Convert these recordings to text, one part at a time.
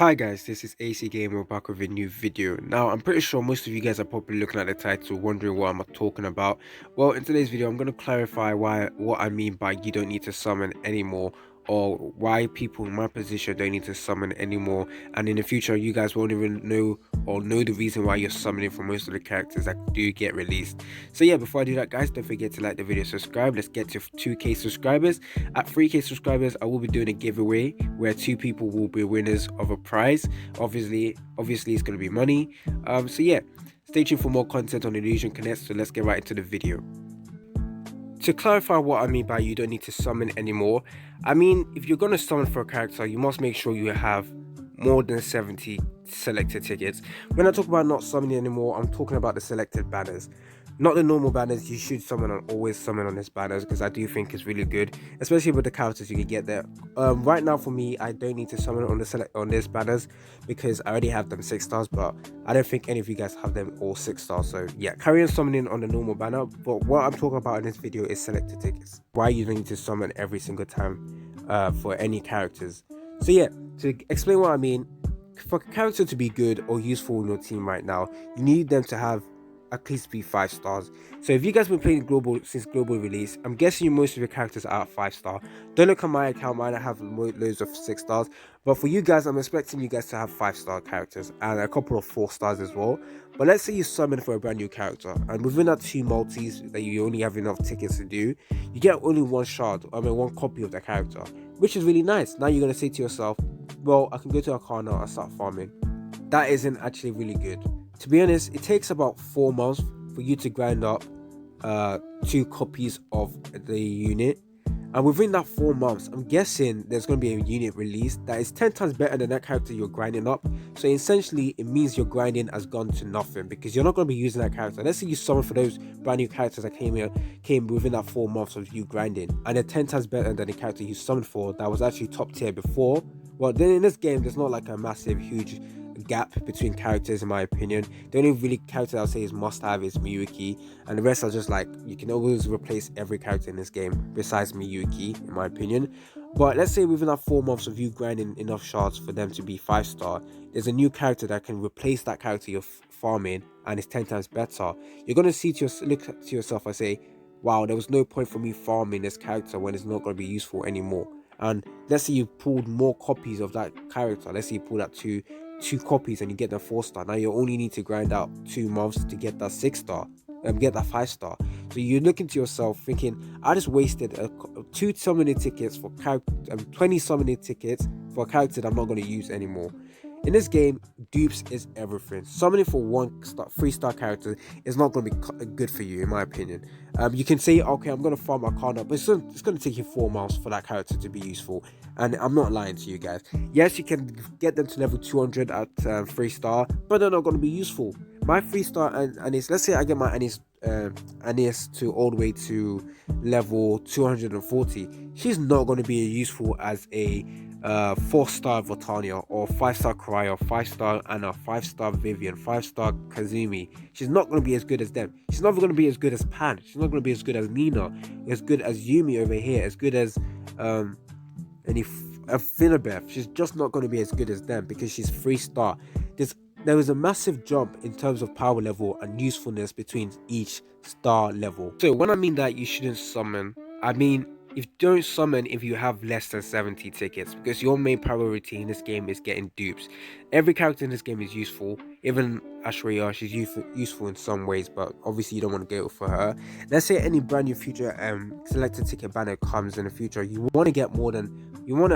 Hi guys, this is AC Gamer back with a new video. Now, I'm pretty sure most of you guys are probably looking at the title wondering what I'm talking about. Well, in today's video, I'm going to clarify what I mean by you don't need to summon anymore, or why people in my position don't need to summon anymore, and in the future you guys won't even know the reason why you're summoning for most of the characters that do get released. So yeah, before I do that guys, don't forget to like the video, subscribe. Let's get to 2k subscribers. At 3k subscribers, I will be doing a giveaway where two people will be winners of a prize. Obviously it's going to be money. So yeah, stay tuned for more content on Illusion Connect. So let's get right into the video. To clarify what I mean by you don't need to summon anymore, I mean if you're going to summon for a character, you must make sure you have more than 70 selected tickets. When I talk about not summoning anymore, I'm talking about the selected banners, not the normal banners. You should summon on always summon on this banners, because I do think it's really good, especially with the characters you can get there. Right now for me, I don't need to summon on this banners because I already have them 6 stars, but I don't think any of you guys have them all 6 stars. So yeah, carry on summoning on the normal banner. But what I'm talking about in this video is selected tickets. Why you don't need to summon every single time for any characters. So yeah, to explain what I mean, for a character to be good or useful in your team right now, you need them to have at least be 5 stars. So if you guys been playing global since global release, I'm guessing most of your characters are at 5 star. Don't look at my account, mine I have loads of 6 stars, but for you guys, I'm expecting you guys to have 5-star characters and a couple of 4 stars as well. But let's say you summon for a brand new character, and within that 2 multis that you only have enough tickets to do, you get only 1 shard, one copy of the character, which is really nice. Now you're gonna say to yourself, well, I can go to Arcana and start farming. That isn't actually really good. To be honest, it takes about 4 months for you to grind up 2 copies of the unit, and within that 4 months, I'm guessing there's going to be a unit released that is 10 times better than that character you're grinding up. So essentially, it means your grinding has gone to nothing because you're not going to be using that character. Let's say you summon for those brand new characters that came within that 4 months of you grinding, and they're 10 times better than the character you summoned for that was actually top tier before. Well, then in this game, there's not like a massive, huge gap between characters in my opinion. The only really character I'll say is must have is Miyuki, and the rest are just like you can always replace every character in this game besides Miyuki in my opinion. But let's say within that 4 months of you grinding enough shards for them to be 5-star, there's a new character that can replace that character you're farming and is 10 times better. You're going to look to yourself and say, wow, there was no point for me farming this character when it's not going to be useful anymore. And let's say you pulled more copies of that character. Let's say you pulled out two copies and you get the 4-star. Now you only need to grind out 2 months to get that 6-star and get that 5-star. So you're looking to yourself thinking, I just wasted 2 summoning tickets for 20 summoning tickets for a character that I'm not going to use anymore. In this game, dupes is everything. Summoning for 3-star character is not going to be good for you, in my opinion. You can say, okay, I'm going to farm Arcana, but it's going to take you 4 months for that character to be useful. And I'm not lying to you guys. Yes, you can get them to level 200 at 3-star, but they're not going to be useful. My 3-star Anis, let's say I get my Anis to all the way to level 240. She's not going to be useful as a 4-star Votania or 5-star Koraya, 5-star Anna, 5-star Vivian, 5-star Kazumi. She's not going to be as good as them. She's not going to be as good as Pan. She's not going to be as good as Nina, as good as Yumi over here, as good as Finabeth. She's just not going to be as good as them because she's 3-star. There is a massive jump in terms of power level and usefulness between each star level. So when I mean that you shouldn't summon, I mean if you don't summon if you have less than 70 tickets, because your main priority in this game is getting dupes. Every character in this game is useful. Even Ashreya, she's useful in some ways, but obviously you don't want to go for her. Let's say any brand new future selected ticket banner comes in the future, you want to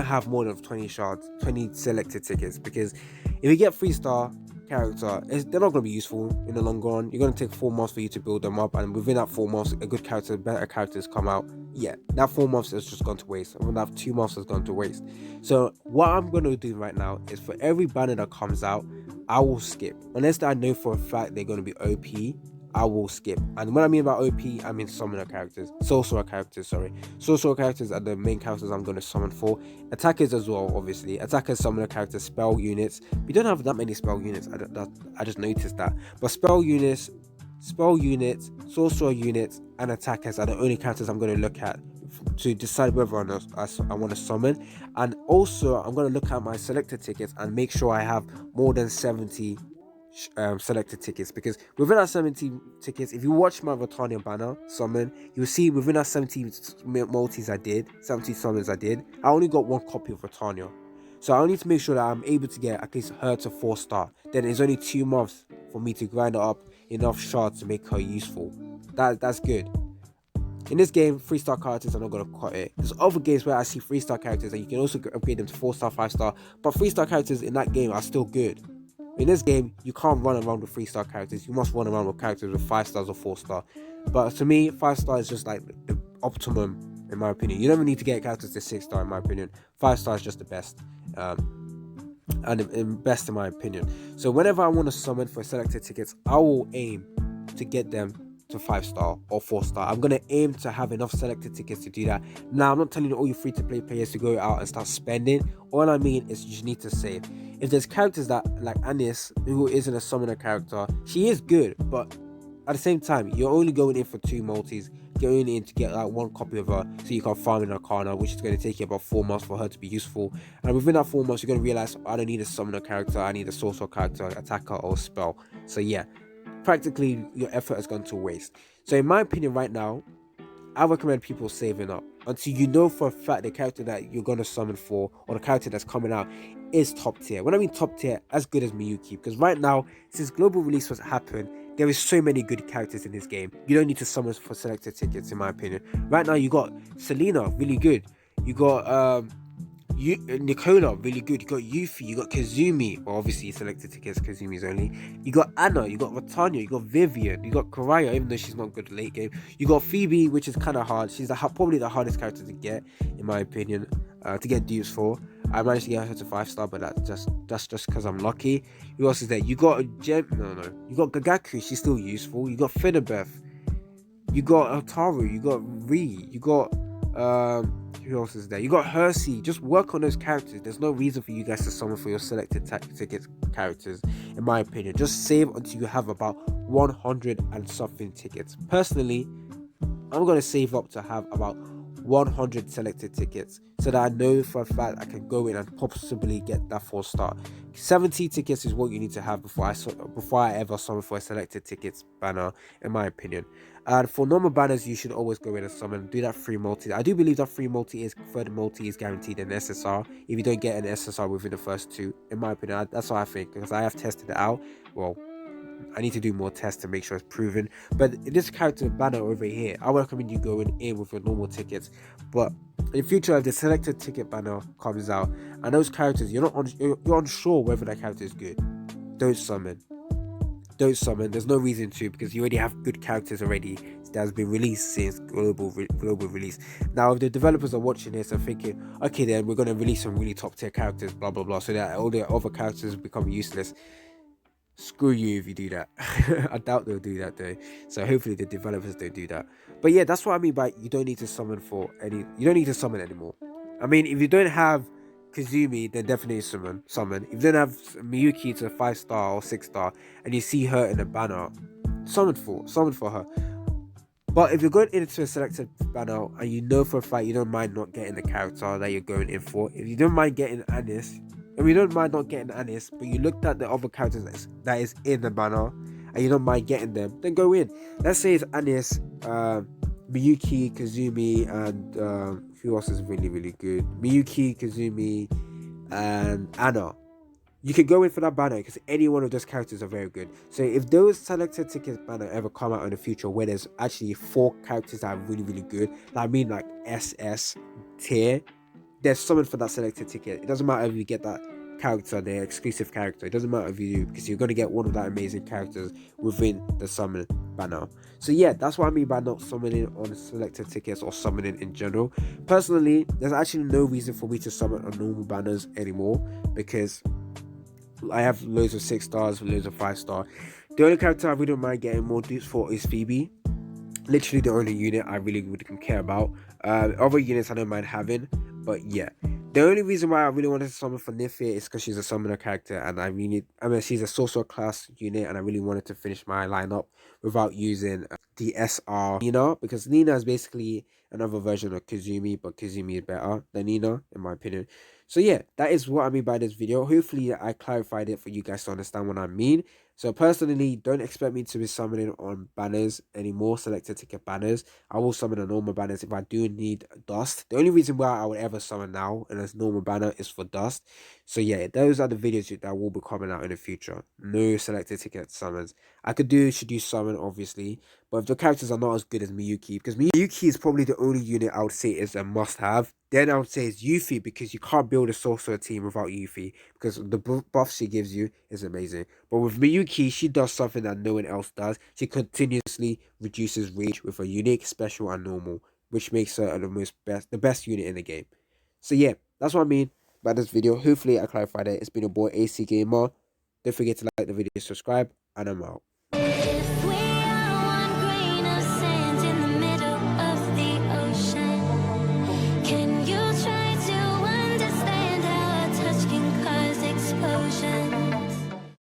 have more than 20 shards, 20 selected tickets, because if you get 3-star character, they're not going to be useful in the long run. You're going to take 4 months for you to build them up, and within that 4 months a good character, better characters come out. Yeah, that 4 months has just gone to waste, and that 2 months has gone to waste. So what I'm going to do right now is for every banner that comes out, I will skip unless I know for a fact they're going to be OP. I will skip. And when I mean about OP, I mean summoner characters, sorcerer characters, sorcerer characters are the main characters I'm going to summon for. Attackers as well, obviously. Attackers, summoner characters, spell units. We don't have that many spell units, I just noticed that. But spell units, sorcerer units, and attackers are the only characters I'm going to look at to decide whether or not I want to summon. And also I'm going to look at my selected tickets and make sure I have more than 70 selected tickets, because within our 70 tickets, if you watch my Rotania banner summon, you'll see within our 70 multis I did, 70 summons I did, I only got one copy of Rotania. So I need to make sure that I'm able to get at least her to 4-star. Then it's only 2 months for me to grind her up enough shards to make her useful. That's good. In this game, 3-star characters are not going to cut it. There's other games where I see 3-star characters and you can also upgrade them to 4-star, 5-star, but 3-star characters in that game are still good. In this game, you can't run around with 3-star characters. You must run around with characters with 5 stars or 4-star. But to me, 5-star is just like the optimum, in my opinion. You never need to get characters to 6-star, in my opinion. 5-star is just the best. And best in my opinion. So whenever I want to summon for selected tickets, I will aim to get them to 5-star or 4-star. I'm gonna aim to have enough selected tickets to do that. Now, I'm not telling all you free-to-play players to go out and start spending. All I mean is you just need to save. If there's characters that, like Anis, who isn't a summoner character, she is good, but at the same time, you're only going in for 2 multis, going in to get like 1 copy of her so you can farm in Arcana, which is going to take you about 4 months for her to be useful. And within that 4 months, you're going to realize, I don't need a summoner character, I need a sorcerer character, attacker, or spell. So yeah, practically your effort has gone to waste. So in my opinion right now, I recommend people saving up until you know for a fact the character that you're going to summon for, or the character that's coming out, is top tier. When I mean top tier, as good as Miyuki, because right now, since global release was happened, there is so many good characters in this game. You don't need to summon for selected tickets, in my opinion. Right now, you got Selena, really good. You got Nicola, really good. You got Yuffie, you got Kazumi. Well, obviously, selected tickets, Kazumi's only. You got Anna, you got Ratanya, you got Vivian, you got Karaya, even though she's not good late game. You got Phoebe, which is kind of hard. She's probably the hardest character to get, in my opinion, to get dupes for. I managed to get her to 5-star, but that's just because I'm lucky. Who else is there? You got You got Gagaku, she's still useful. You got Finabeth. You got Ataru. You got Ri. You got who else is there? You got Hersey. Just work on those characters. There's no reason for you guys to summon for your selected tickets characters, in my opinion. Just save until you have about 100 and something tickets. Personally, I'm gonna save up to have about 100 selected tickets so that I know for a fact I can go in and possibly get that 4-star. 70 tickets is what you need to have before I ever summon for a selected tickets banner, in my opinion. And for normal banners, you should always go in and summon. Do that free multi. I do believe that free third multi is guaranteed in SSR if you don't get an SSR within the first 2. In my opinion, that's what I think, because I have tested it out. Well, I need to do more tests to make sure it's proven. But in this character banner over here, I recommend you going in with your normal tickets. But in future, if the selected ticket banner comes out and those characters you're unsure whether that character is good, don't summon. Don't summon. There's no reason to, because you already have good characters already that has been released since global release. Now, if the developers are watching this and thinking, okay, then we're going to release some really top tier characters, blah blah blah, so that all the other characters become useless. Screw you if you do that. I doubt they'll do that though. So hopefully the developers don't do that. But yeah, that's what I mean by you don't need to summon you don't need to summon anymore. I mean, if you don't have Kazumi, then definitely summon. If you don't have Miyuki to 5-star or 6-star and you see her in a banner, summon for her. But if you're going into a selected banner and you know for a fact you don't mind not getting the character that you're going in for, if you don't mind getting Anis, and you don't mind not getting Anis, but you looked at the other characters that is in the banner and you don't mind getting them, then go in. Let's say it's Anis, Miyuki, Kazumi, and who else is really, really good? Miyuki, Kazumi, and Anna. You can go in for that banner because any one of those characters are very good. So if those selected tickets banner ever come out in the future where there's actually 4 characters that are really, really good, I mean like SS tier, there's someone for that selected ticket. It doesn't matter if you get that character, the exclusive character. It doesn't matter if you do, because you're going to get one of that amazing characters within the summon banner. So yeah, that's what I mean by not summoning on selected tickets or summoning in general. Personally, there's actually no reason for me to summon on normal banners anymore, because I have loads of 6-stars, loads of 5-star. The only character I really don't mind getting more dupes for is Phoebe. Literally the only unit I really wouldn't care about. Other units I don't mind having, but yeah. The only reason why I really wanted to summon for Nifia is because she's a summoner character, and she's a sorcerer class unit, and I really wanted to finish my lineup without using the SR Nina, because Nina is basically another version of Kazumi, but Kazumi is better than Nina, in my opinion. So yeah, that is what I mean by this video. Hopefully I clarified it for you guys to understand what I mean. So personally, don't expect me to be summoning on banners anymore, selected ticket banners. I will summon a normal banners if I do need dust. The only reason why I would ever summon now and as normal banner is for dust. So yeah, those are the videos that will be coming out in the future. No selected ticket summons. I could do should do summon obviously, but if the characters are not as good as Miyuki, because Miyuki is probably the only unit I would say is a must-have. Then I would say it's Yuffie, because you can't build a sorcerer team without Yuffie, because the buff she gives you is amazing. But with Miyuki, she does something that no one else does. She continuously reduces rage with a unique, special, and normal, which makes her the best unit in the game. So yeah, that's what I mean by this video. Hopefully I clarified it. It's been your boy AC Gamer. Don't forget to like the video, subscribe, and I'm out.